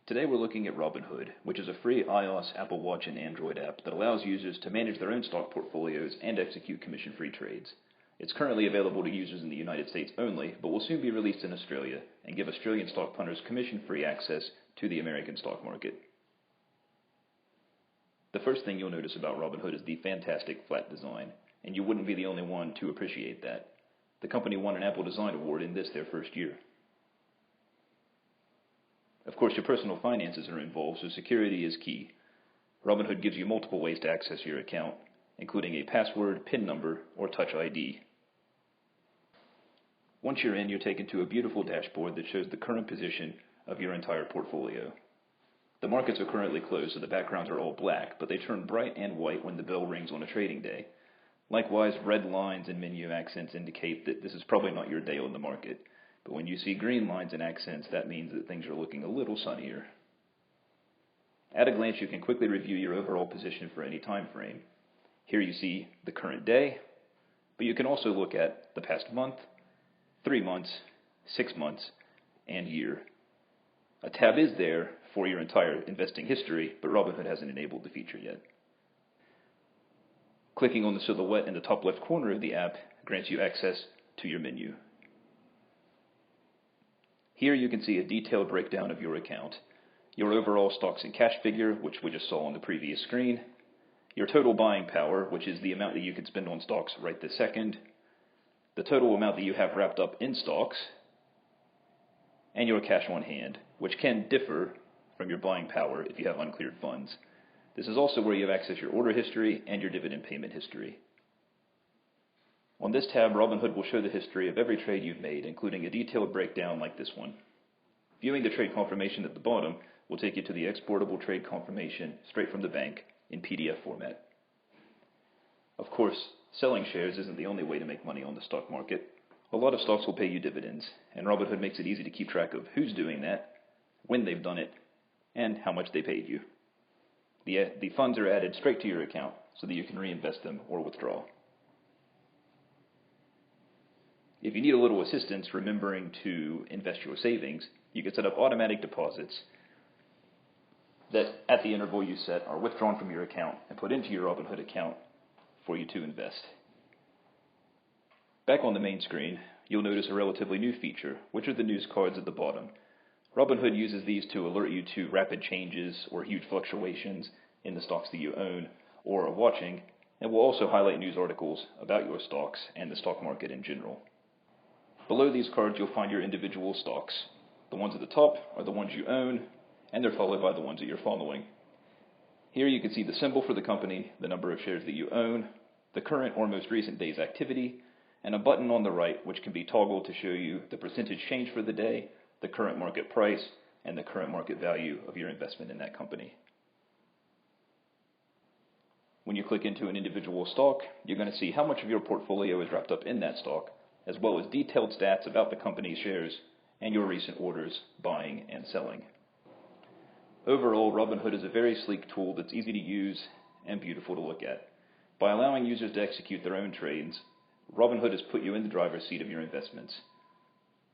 Today we're looking at Robinhood, which is a free iOS, Apple Watch, and Android app that allows users to manage their own stock portfolios and execute commission-free trades. It's currently available to users in the United States only, but will soon be released in Australia and give Australian stock punters commission-free access to the American stock market. The first thing you'll notice about Robinhood is the fantastic flat design, and you wouldn't be the only one to appreciate that. The company won an Apple Design Award in this their first year. Of course, your personal finances are involved, so security is key. Robinhood gives you multiple ways to access your account, including a password, PIN number, or Touch ID. Once you're in, you're taken to a beautiful dashboard that shows the current position of your entire portfolio. The markets are currently closed, so the backgrounds are all black, but they turn bright and white when the bell rings on a trading day. Likewise, red lines and menu accents indicate that this is probably not your day on the market. But when you see green lines and accents, that means that things are looking a little sunnier. At a glance, you can quickly review your overall position for any time frame. Here you see the current day, but you can also look at the past month, 3 months, 6 months, and year. A tab is there for your entire investing history, but Robinhood hasn't enabled the feature yet. Clicking on the silhouette in the top left corner of the app grants you access to your menu. Here you can see a detailed breakdown of your account, your overall stocks and cash figure, which we just saw on the previous screen, your total buying power, which is the amount that you can spend on stocks right this second, the total amount that you have wrapped up in stocks, and your cash on hand, which can differ from your buying power if you have uncleared funds. This is also where you have access to your order history and your dividend payment history. On this tab, Robinhood will show the history of every trade you've made, including a detailed breakdown like this one. Viewing the trade confirmation at the bottom will take you to the exportable trade confirmation straight from the bank in PDF format. Of course, selling shares isn't the only way to make money on the stock market. A lot of stocks will pay you dividends, and Robinhood makes it easy to keep track of who's doing that, when they've done it, and how much they paid you. The funds are added straight to your account so that you can reinvest them or withdraw. If you need a little assistance remembering to invest your savings, you can set up automatic deposits that at the interval you set are withdrawn from your account and put into your Robinhood account for you to invest. Back on the main screen, you'll notice a relatively new feature, which are the news cards at the bottom. Robinhood uses these to alert you to rapid changes or huge fluctuations in the stocks that you own or are watching, and will also highlight news articles about your stocks and the stock market in general. Below these cards, you'll find your individual stocks. The ones at the top are the ones you own, and they're followed by the ones that you're following. Here you can see the symbol for the company, the number of shares that you own, the current or most recent day's activity, and a button on the right which can be toggled to show you the percentage change for the day, the current market price, and the current market value of your investment in that company. When you click into an individual stock, you're going to see how much of your portfolio is wrapped up in that stock, as well as detailed stats about the company's shares and your recent orders, buying and selling. Overall, Robinhood is a very sleek tool that's easy to use and beautiful to look at. By allowing users to execute their own trades, Robinhood has put you in the driver's seat of your investments.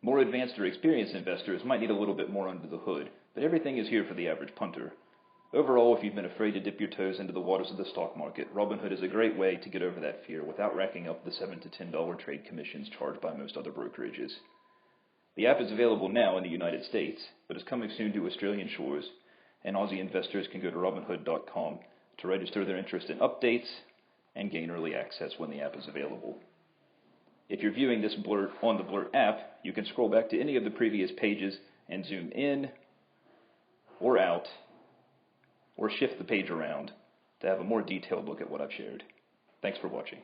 More advanced or experienced investors might need a little bit more under the hood, but everything is here for the average punter. Overall, if you've been afraid to dip your toes into the waters of the stock market, Robinhood is a great way to get over that fear without racking up the $7 to $10 trade commissions charged by most other brokerages. The app is available now in the United States, but is coming soon to Australian shores, and Aussie investors can go to robinhood.com to register their interest in updates and gain early access when the app is available. If you're viewing this Blrt on the Blrt app, you can scroll back to any of the previous pages and zoom in or out, or shift the page around to have a more detailed look at what I've shared. Thanks for watching.